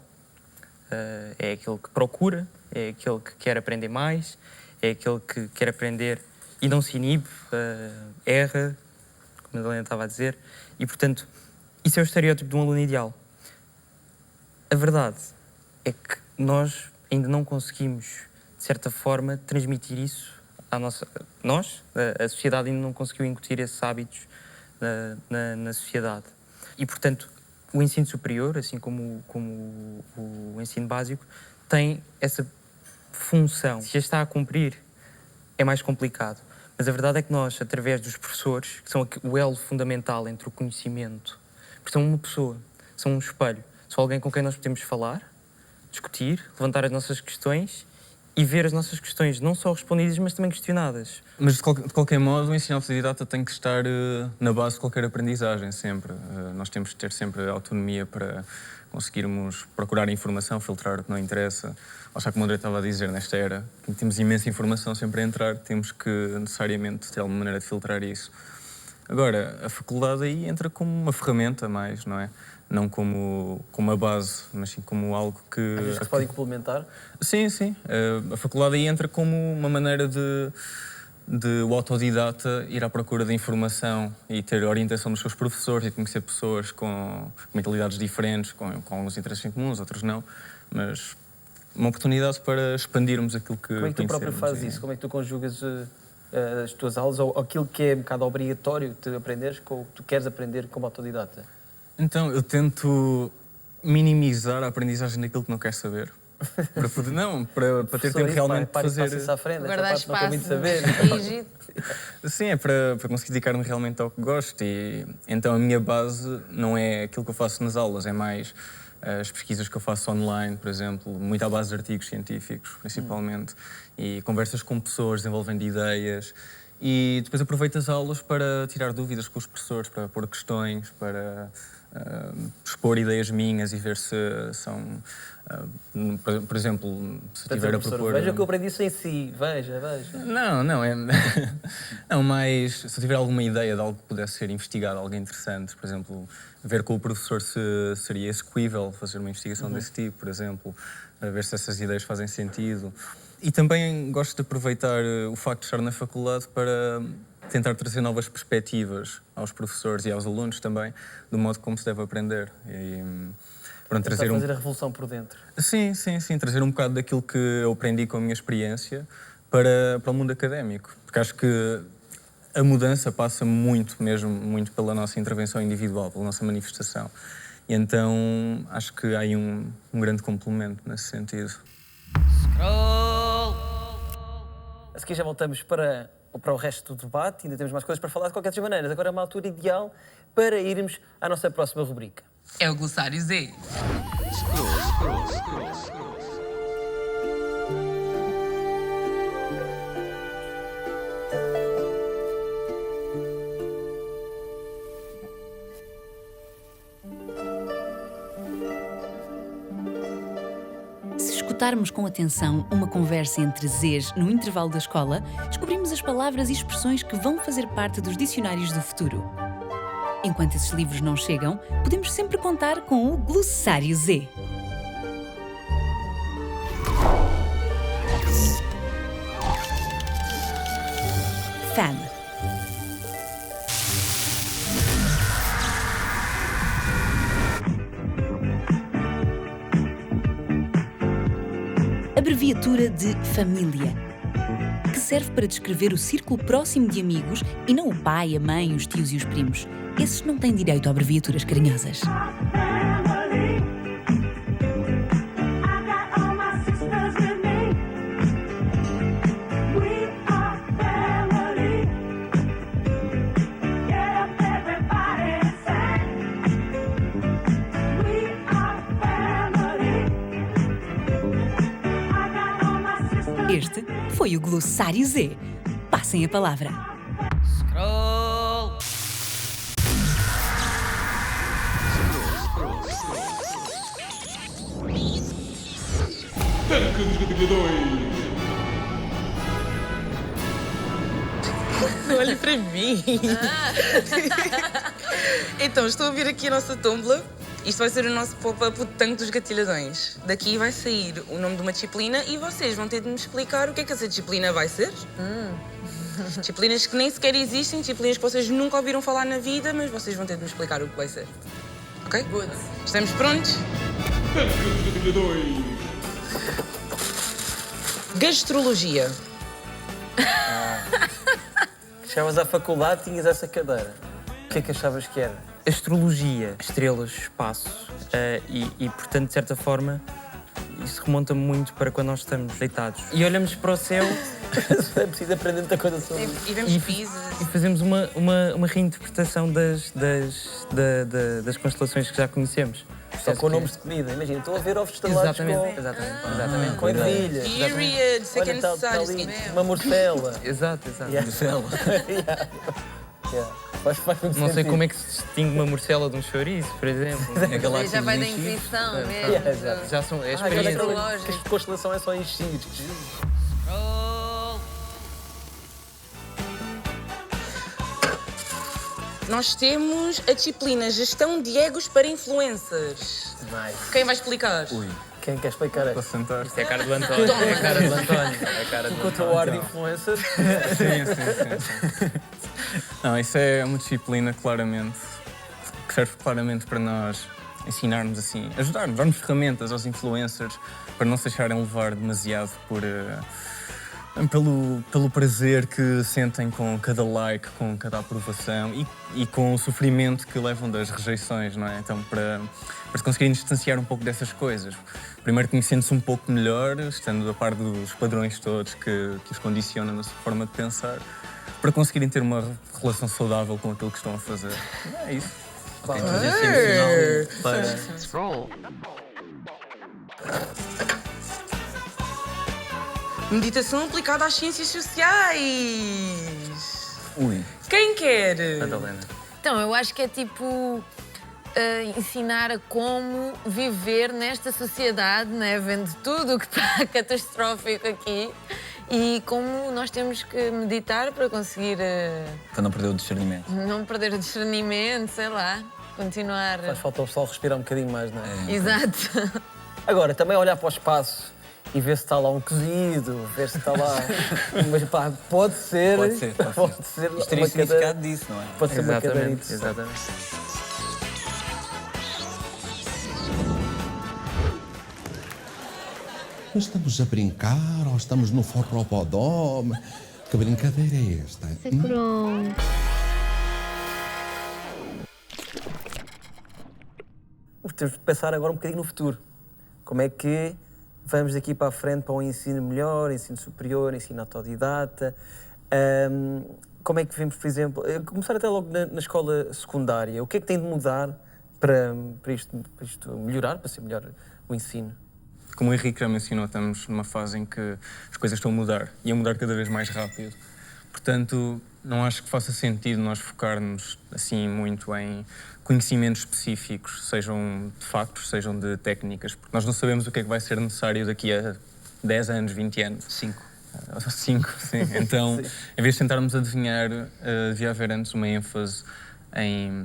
É aquele que procura, é aquele que quer aprender mais, é aquele que quer aprender e não se inibe, erra, como a Helena estava a dizer, e portanto, isso é o estereótipo de um aluno ideal. A verdade é que nós ainda não conseguimos, de certa forma, transmitir isso à nossa... a sociedade ainda não conseguiu incutir esses hábitos na sociedade. E, portanto, o ensino superior, assim como o ensino básico, tem essa função. Se a está a cumprir, é mais complicado. Mas a verdade é que nós, através dos professores, que são o elo fundamental entre o conhecimento, porque são uma pessoa, são um espelho, são alguém com quem nós podemos falar, discutir, levantar as nossas questões e ver as nossas questões não só respondidas, mas também questionadas. Mas, de qualquer modo, o ensino autodidata tem que estar na base de qualquer aprendizagem, sempre. Nós temos de ter sempre autonomia para conseguirmos procurar informação, filtrar o que não interessa. Ou seja, como o André estava a dizer, nesta era, temos imensa informação sempre a entrar, temos que necessariamente ter alguma maneira de filtrar isso. Agora, a faculdade aí entra como uma ferramenta mais, não é? Não como uma base, mas sim como algo que... Achas que se podem complementar? Sim, sim. A faculdade aí entra como uma maneira de o autodidata ir à procura de informação e ter a orientação dos seus professores e conhecer pessoas com mentalidades diferentes, com alguns interesses em comuns, outros não, mas uma oportunidade para expandirmos aquilo que Como é que tu próprio fazes isso? Como é que tu conjugas as tuas aulas ou aquilo que é um bocado obrigatório de aprenderes com o que tu queres aprender como autodidata? Então, eu tento minimizar a aprendizagem daquilo que não quero saber. Para ter tempo realmente de fazer... À frente, guardar espaço, não saber. rígido. Sim, é para conseguir dedicar-me realmente ao que gosto. E então a minha base não é aquilo que eu faço nas aulas, é mais as pesquisas que eu faço online, por exemplo, muito à base de artigos científicos, principalmente, e conversas com pessoas, desenvolvendo ideias. E depois aproveito as aulas para tirar dúvidas com os professores, para pôr questões, para expor ideias minhas e ver se são... por exemplo, se tiver a propor... Veja o que eu aprendi isso em si, veja. Não, é... não, mas se eu tiver alguma ideia de algo que pudesse ser investigado, algo interessante, por exemplo, ver com o professor se seria execuível fazer uma investigação desse tipo, por exemplo, ver se essas ideias fazem sentido. E também gosto de aproveitar o facto de estar na faculdade para tentar trazer novas perspectivas aos professores e aos alunos também, do modo como se deve aprender. E, pronto, fazer a revolução por dentro. Sim, trazer um bocado daquilo que eu aprendi com a minha experiência para o mundo académico. Porque acho que a mudança passa muito pela nossa intervenção individual, pela nossa manifestação. E então acho que há aí um grande complemento nesse sentido. A seguir já voltamos para o resto do debate, ainda temos mais coisas para falar de qualquer das maneiras. Agora é uma altura ideal para irmos à nossa próxima rubrica. É o Glossário Z. Se escutarmos com atenção uma conversa entre Zs no intervalo da escola, descobrimos as palavras e expressões que vão fazer parte dos dicionários do futuro. Enquanto esses livros não chegam, podemos sempre contar com o Glossário Z. Fam. Abreviatura de família, que serve para descrever o círculo próximo de amigos e não o pai, a mãe, os tios e os primos. Esses não têm direito a abreviaturas carinhosas. Este foi o Glossário Z. Passem a palavra. Não olhe para mim. Então, estou a ver aqui a nossa tombola. Isto vai ser o nosso pop-up, o tanque dos gatilhadões. Daqui vai sair o nome de uma disciplina e vocês vão ter de me explicar o que é que essa disciplina vai ser. Disciplinas que nem sequer existem, disciplinas que vocês nunca ouviram falar na vida, mas vocês vão ter de me explicar o que vai ser. Ok? Good. Estamos prontos? Gastrologia. Chegavas à faculdade, tinhas essa cadeira. O que é que achavas que era? Astrologia, estrelas, espaço e, portanto, de certa forma, isso remonta muito para quando nós estamos deitados e olhamos para o céu. É preciso aprender muita coisa sobre isso. E vemos pisos. E fazemos uma reinterpretação das constelações que já conhecemos. Só com nomes de comida, imagina, estou a ver ovos estrelados Exatamente. com ervilhas. Period, isso é que é Olha, tá necessário. ali uma morcela. Exato. Morcela. Faz muito Não sei sentido. como é que se distingue uma morcela de um chouriço, por exemplo. Já vai da Inquisição mesmo. Já são Agora experiências. que a constelação é só em signos. Nós temos a disciplina Gestão de Egos para Influencers. Nice. Quem vai explicar? Quem quer explicar é? Posso sentar? Isto é a cara do António. É a cara do António. É a cara do Com o teu ar de influencer. Sim. Não, isso é uma disciplina, claramente, que serve claramente para nós ensinarmos assim, ajudarmos, darmos ferramentas aos influencers para não se deixarem levar demasiado pelo prazer que sentem com cada like, com cada aprovação e com o sofrimento que levam das rejeições, não é? Então, para se conseguirem distanciar um pouco dessas coisas. Primeiro conhecendo-se um pouco melhor, estando a par dos padrões todos que os condicionam na sua forma de pensar, para conseguirem ter uma relação saudável com aquilo que estão a fazer. É isso. Meditação aplicada às ciências sociais. Quem quer? Madalena. Então, eu acho que é tipo ensinar a como viver nesta sociedade, né? Vendo tudo o que está catastrófico aqui e como nós temos que meditar para conseguir Para não perder o discernimento. não perder o discernimento, sei lá, continuar. Faz falta o pessoal respirar um bocadinho mais, não é? Exato. Agora, também olhar para o espaço e ver se está lá um cozido, ver se está lá... Mas pá, pode ser... Pode ser. Isto teria uma significado cadeira- disso, não é? Pode ser uma cadeira interessante. Exatamente. Estamos a brincar ou estamos no forrobodó? Que brincadeira é esta? Temos de pensar agora um bocadinho no futuro. Como é que vamos daqui para a frente para um ensino melhor, ensino superior, ensino autodidata? Como é que vemos, por exemplo, começar até logo na escola secundária. O que é que tem de mudar para isto melhorar, para ser melhor o ensino? Como o Henrique já mencionou, estamos numa fase em que as coisas estão a mudar e a mudar cada vez mais rápido. Portanto, não acho que faça sentido nós focarmos assim muito em conhecimentos específicos, sejam de factos, sejam de técnicas, porque nós não sabemos o que é que vai ser necessário daqui a 10 anos, 20 anos. 5, sim. Então, sim. Em vez de tentarmos adivinhar, devia haver antes uma ênfase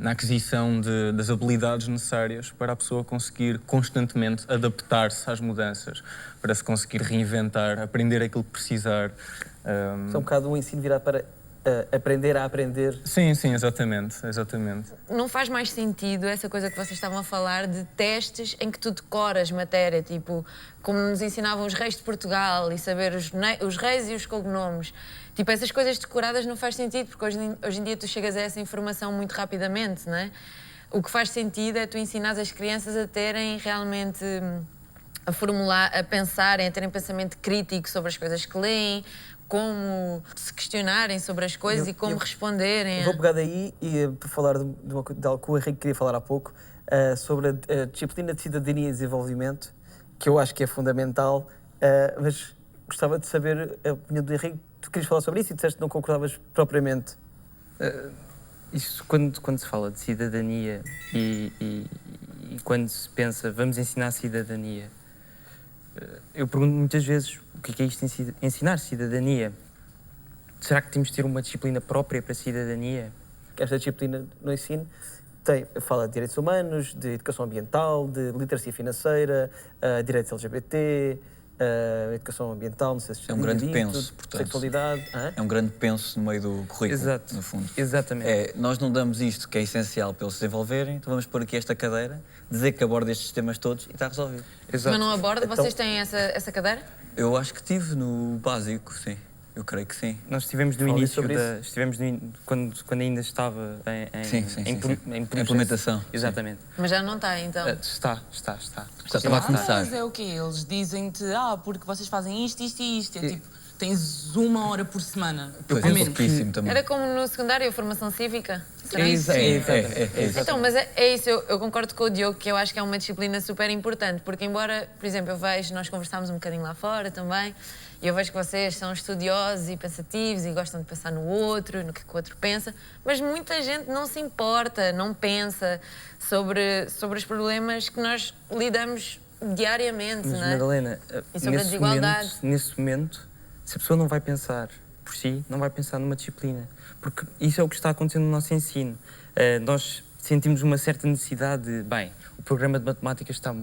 na aquisição das habilidades necessárias para a pessoa conseguir constantemente adaptar-se às mudanças, para se conseguir reinventar, aprender aquilo que precisar. É um bocado um ensino virado para aprender a aprender. Sim, exatamente. Não faz mais sentido essa coisa que vocês estavam a falar de testes em que tu decoras matéria, tipo, como nos ensinavam os reis de Portugal e saber os reis e os cognomes. Tipo, essas coisas decoradas não faz sentido, porque hoje em dia tu chegas a essa informação muito rapidamente, não é? O que faz sentido é tu ensinares as crianças a terem realmente, a formular, a pensarem, a terem pensamento crítico sobre as coisas que leem, como se questionarem sobre as coisas e como responderem. Vou pegar daí e para falar de algo que o Henrique queria falar há pouco, sobre a disciplina de cidadania e desenvolvimento, que eu acho que é fundamental, mas gostava de saber a opinião do Henrique. Tu querias falar sobre isso e disseste que não concordavas propriamente. Isso, quando se fala de cidadania e quando se pensa vamos ensinar cidadania, eu pergunto muitas vezes o que é isto ensinar cidadania? Será que temos de ter uma disciplina própria para cidadania? Esta disciplina no ensino fala de direitos humanos, de educação ambiental, de literacia financeira, direitos LGBT, educação ambiental, não sei se é um grande penso, portanto. Sexualidade. É um grande penso no meio do currículo, Exato. No fundo. Exatamente. Nós não damos isto que é essencial para eles se desenvolverem, então vamos pôr aqui esta cadeira, dizer que aborda estes temas todos e está resolvido. Exato. Mas não aborda? Vocês têm essa cadeira? Eu acho que tive no básico, sim. Eu creio que sim. Nós estivemos no início quando ainda estava em implementação. Exatamente. Sim. Mas já não está, então? Está a começar. Mas é o quê? Eles dizem-te, porque vocês fazem isto e isto. É tipo, tens 1 hora por semana. Pois, é pouquíssimo também. Era como no secundário, a formação cívica? É isso. Então, mas é isso, eu concordo com o Diogo, que eu acho que é uma disciplina super importante, porque embora, por exemplo, eu vejo, nós conversámos um bocadinho lá fora também, e eu vejo que vocês são estudiosos e pensativos e gostam de pensar no outro, no que o outro pensa, mas muita gente não se importa, não pensa sobre os problemas que nós lidamos diariamente, mas, não é? Madalena, e sobre a desigualdade. Nesse momento, se a pessoa não vai pensar por si, não vai pensar numa disciplina. Porque isso é o que está acontecendo no nosso ensino. Nós sentimos uma certa necessidade de, o programa de matemática está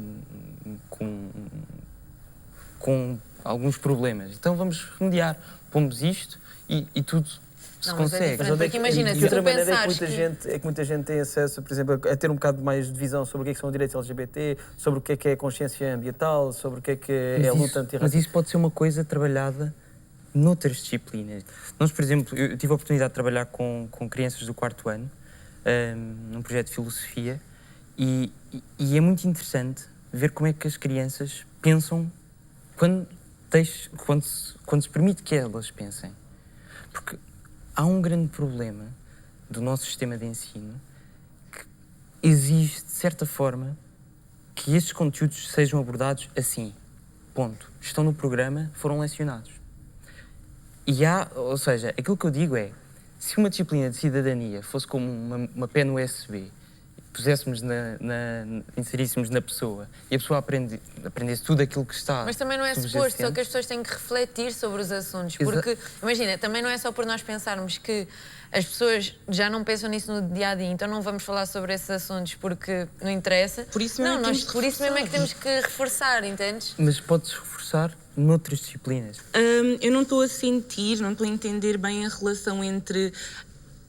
com alguns problemas, então vamos remediar, pomos isto e tudo se consegue. Mas porque imagina, se tu pensares que muita gente tem acesso, por exemplo, a ter um bocado mais de visão sobre o que são os direitos LGBT, sobre o que é a consciência ambiental, sobre o que é a luta antirracista. Mas isso pode ser uma coisa trabalhada noutras disciplinas. Nós, por exemplo, eu tive a oportunidade de trabalhar com crianças do 4º ano, num projeto de filosofia, e é muito interessante ver como é que as crianças pensam quando se permite que elas pensem. Porque há um grande problema do nosso sistema de ensino que exige, de certa forma, que estes conteúdos sejam abordados assim. Ponto. Estão no programa, foram lecionados. Ou seja, aquilo que eu digo é, se uma disciplina de cidadania fosse como uma pena USB, puséssemos inseríssemos na pessoa e a pessoa aprendesse tudo aquilo que está... Mas também não é suposto, só que as pessoas têm que refletir sobre os assuntos, porque, imagina, também não é só por nós pensarmos que as pessoas já não pensam nisso no dia-a-dia, então não vamos falar sobre esses assuntos porque não interessa. Por isso mesmo é que temos que reforçar, entendes? Mas pode-se reforçar noutras disciplinas. Eu não estou a entender bem a relação entre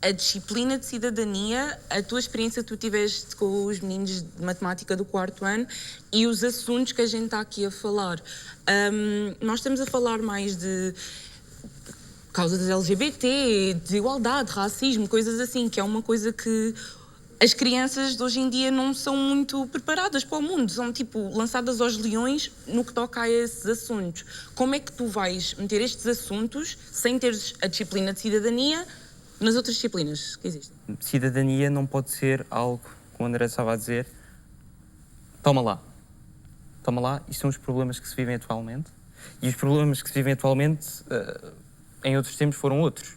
a disciplina de cidadania, a tua experiência que tu tiveste com os meninos de matemática do 4º ano e os assuntos que a gente está aqui a falar. Nós estamos a falar mais de causas LGBT, desigualdade, racismo, coisas assim, que é uma coisa que as crianças de hoje em dia não são muito preparadas para o mundo, são tipo lançadas aos leões no que toca a esses assuntos. Como é que tu vais meter estes assuntos sem teres a disciplina de cidadania nas outras disciplinas que existem? Cidadania não pode ser algo, como o André estava a dizer, toma lá, isto são os problemas que se vivem atualmente, e os problemas que se vivem atualmente em outros tempos foram outros,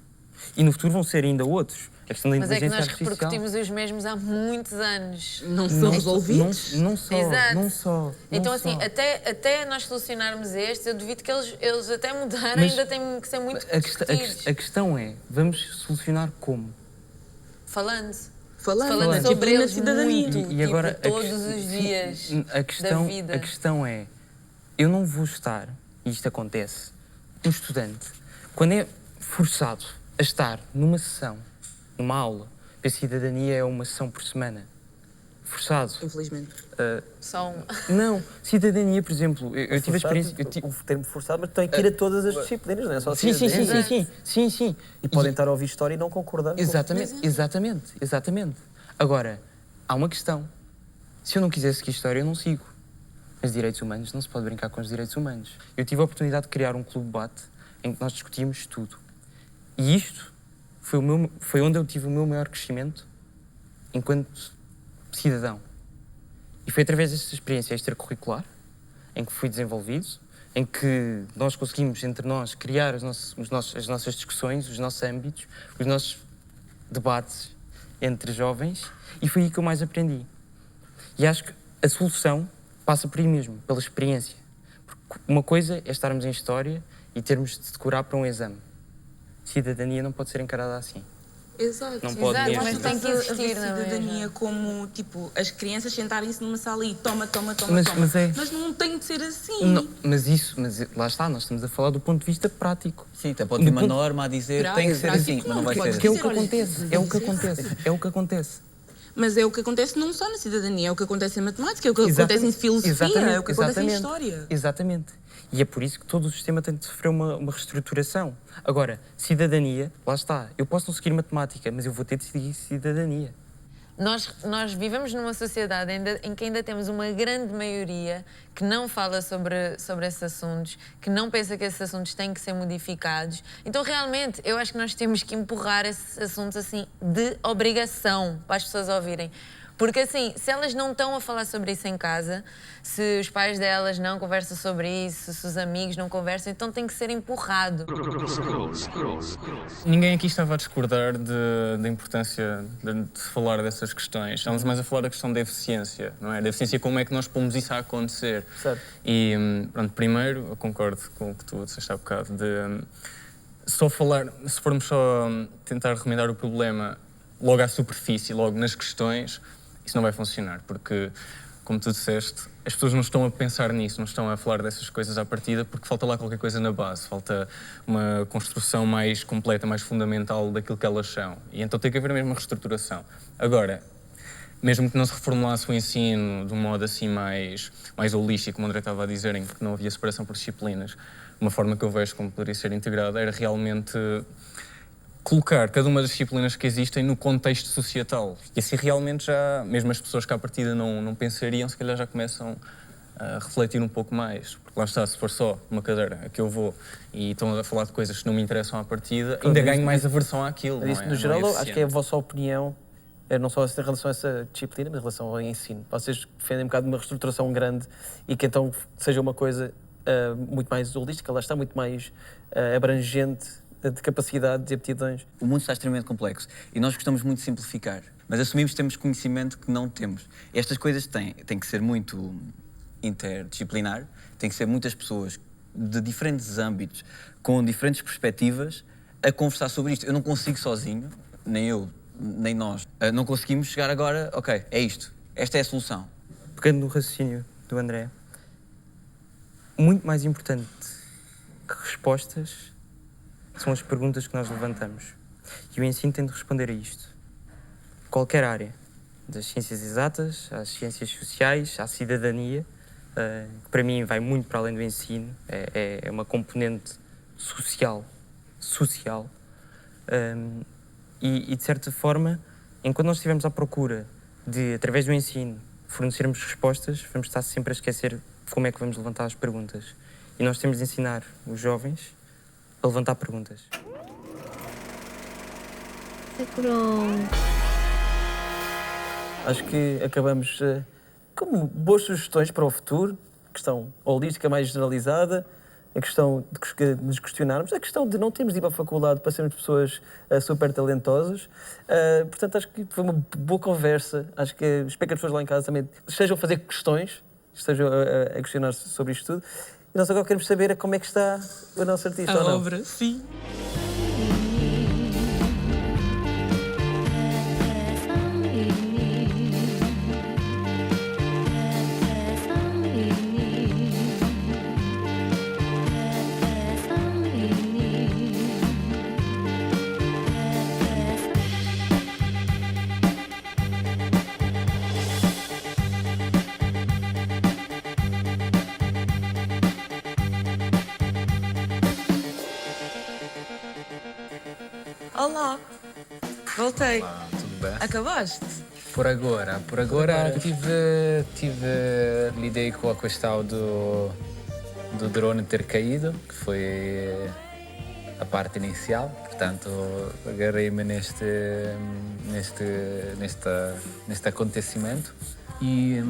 e no futuro vão ser ainda outros. A questão da Mas é que inteligência nós artificial. repercutimos os mesmos há muitos anos. Não são resolvidos? Não só, Exato. não só. Então, não assim, só. até nós solucionarmos estes, eu duvido que eles até mudarem, Mas ainda têm que ser muito a discutidos. questão é, vamos solucionar como? Falando Falando. sobre Disciplina eles de cidadania. muito, E agora, tipo, todos os dias da vida. A questão é, eu não vou estar, e isto acontece, um estudante, quando é forçado a estar numa sessão, numa aula, a cidadania é uma sessão por semana. Forçado. Infelizmente. Só Não, cidadania, por exemplo, eu tive a experiência... O termo forçado, mas tem que ir a todas as disciplinas, não é só a Sim. cidadania. E podem estar a ouvir história e não concordar. Exatamente. Agora, há uma questão. Se eu não quiser seguir história, eu não sigo. Mas direitos humanos, não se pode brincar com os direitos humanos. Eu tive a oportunidade de criar um clube de debate em que nós discutíamos tudo. E isto foi onde eu tive o meu maior crescimento enquanto cidadão. E foi através desta experiência extracurricular em que fui desenvolvido, em que nós conseguimos, entre nós, criar as nossas discussões, os nossos âmbitos, os nossos debates entre jovens, e foi aí que eu mais aprendi. E acho que a solução passa por aí mesmo, pela experiência. Porque uma coisa é estarmos em história e termos de decorar para um exame. Cidadania não pode ser encarada assim. Exato. Não pode Exato, mesmo. mas tem que existir, a não é? cidadania como, tipo, as crianças sentarem-se numa sala e toma. Mas não tem de ser assim. Não, mas lá está, nós estamos a falar do ponto de vista prático. Sim, até pode ter uma norma a dizer tem que ser assim, mas não vai ser Porque é assim. o que acontece. Mas é o que acontece não só na cidadania, é o que acontece em matemática, é o que acontece em filosofia, é o que acontece em história. Exatamente. E é por isso que todo o sistema tem de sofrer uma reestruturação. Agora, cidadania, lá está. Eu posso não seguir matemática, mas eu vou ter de seguir cidadania. Nós vivemos numa sociedade em que ainda temos uma grande maioria que não fala sobre esses assuntos, que não pensa que esses assuntos têm que ser modificados. Então, realmente, eu acho que nós temos que empurrar esses assuntos assim de obrigação para as pessoas ouvirem. Porque assim, se elas não estão a falar sobre isso em casa, se os pais delas não conversam sobre isso, se os amigos não conversam, então tem que ser empurrado. Ninguém aqui estava a discordar da importância de se falar dessas questões. Estamos mais a falar da questão da eficiência, não é? Da eficiência, como é que nós pomos isso a acontecer. Certo. E, pronto, primeiro, eu concordo com o que tu disseste há bocado, só falar, se formos só tentar remendar o problema logo à superfície, logo nas questões, isso não vai funcionar, porque, como tu disseste, as pessoas não estão a pensar nisso, não estão a falar dessas coisas à partida, porque falta lá qualquer coisa na base, falta uma construção mais completa, mais fundamental daquilo que elas são. E então tem que haver mesmo uma reestruturação. Agora, mesmo que não se reformulasse o ensino de um modo assim mais holístico, como o André estava a dizer, em que não havia separação por disciplinas, uma forma que eu vejo como poderia ser integrada era realmente colocar cada uma das disciplinas que existem no contexto societal. E assim realmente já, mesmo as pessoas que à partida não pensariam, se calhar já começam a refletir um pouco mais. Porque lá está, se for só uma cadeira a que eu vou e estão a falar de coisas que não me interessam à partida, ainda ganho mais aversão àquilo. Mas isso, no geral, acho que é a vossa opinião, não só em relação a essa disciplina, mas em relação ao ensino. Vocês defendem um bocado de uma reestruturação grande e que então seja uma coisa muito mais holística, lá está, muito mais abrangente, de capacidades e aptidões. O mundo está extremamente complexo e nós gostamos muito de simplificar, mas assumimos que temos conhecimento que não temos. Estas coisas têm que ser muito interdisciplinar, tem que ser muitas pessoas de diferentes âmbitos, com diferentes perspectivas, a conversar sobre isto. Eu não consigo sozinho, nem eu, nem nós, não conseguimos chegar agora, ok, é isto, esta é a solução. Pegando no raciocínio do André, muito mais importante que respostas são as perguntas que nós levantamos. E o ensino tem de responder a isto. Qualquer área, das ciências exatas, às ciências sociais, à cidadania, que para mim vai muito para além do ensino, é uma componente social. E de certa forma, enquanto nós estivermos à procura de, através do ensino, fornecermos respostas, vamos estar sempre a esquecer como é que vamos levantar as perguntas. E nós temos de ensinar os jovens a levantar perguntas. Acho que acabamos com boas sugestões para o futuro, a questão holística mais generalizada, a questão de nos questionarmos, a questão de não termos de ir para a faculdade para sermos pessoas super talentosas. Portanto, acho que foi uma boa conversa. Acho que espero que as pessoas lá em casa também estejam a fazer questões, estejam a questionar-se sobre isto tudo. E nós agora queremos saber como é que está o nosso artista, A ou não? obra, sim. Olá, voltei. Tudo bem? Acabaste? Por agora lidei com a questão do drone ter caído, que foi a parte inicial. Portanto, agarrei-me neste acontecimento e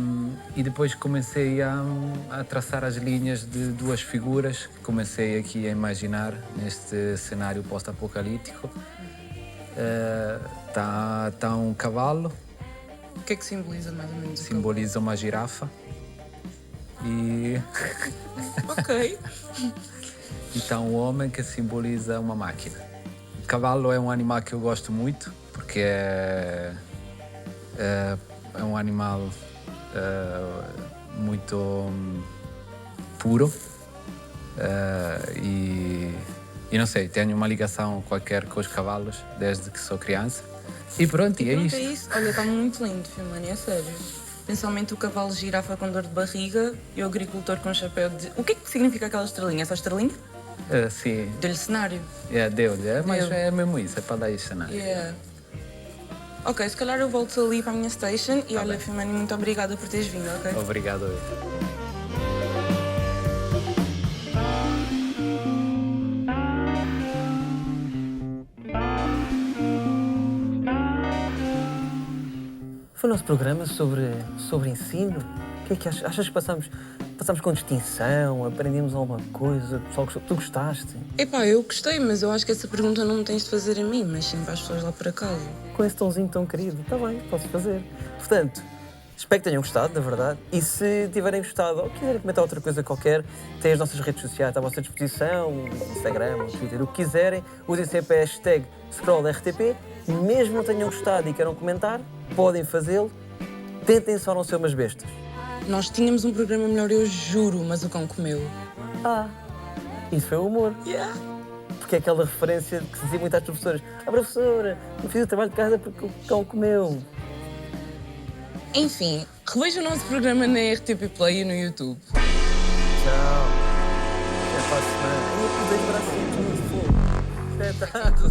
depois comecei a traçar as linhas de duas figuras que comecei aqui a imaginar neste cenário pós-apocalíptico. Tá um cavalo. O que é que simboliza mais ou menos? Simboliza uma girafa. E Ok. e tá um homem que simboliza uma máquina. O cavalo é um animal que eu gosto muito, porque é um animal muito puro e não sei, tenho uma ligação qualquer com os cavalos desde que sou criança. E pronto, é Pronto, isto. é isso. Olha, está muito lindo, Filmani, é sério. Principalmente o cavalo girafa com dor de barriga e o agricultor com chapéu de... O que é que significa aquela estrelinha? É só estrelinha? Sim. Deu-lhe cenário? Deu-lhe. Mas Deu. é mesmo isso, é para dar isto cenário. Yeah. Ok, se calhar eu volto ali para a minha station e olha, Filmani, muito obrigada por teres vindo, ok? Obrigado. Foi o nosso programa sobre ensino. O que é que achas? Achas que passámos com distinção? Aprendemos alguma coisa? O pessoal gostou? Tu gostaste? Epá, eu gostei, mas eu acho que essa pergunta não me tens de fazer a mim, mas sim para as pessoas lá por acaso. Com esse tomzinho tão querido. Está bem, posso fazer. Portanto, espero que tenham gostado, na verdade. E se tiverem gostado ou quiserem comentar outra coisa qualquer, têm as nossas redes sociais à vossa disposição, Instagram, Twitter, o que quiserem. Usem sempre a hashtag ScrollRTP. Mesmo não tenham gostado e queiram comentar, podem fazê-lo. Tentem só não ser umas bestas. Nós tínhamos um programa melhor, eu juro, mas o cão comeu. Isso foi o humor. Porque é aquela referência que se dizia muito às professoras. Professora, não fiz o trabalho de casa porque o cão comeu. Enfim, reveja o nosso programa na RTP Play e no YouTube. Tchau. Até para a semana. Eu vou poder bracinho tudo. Espetáculo.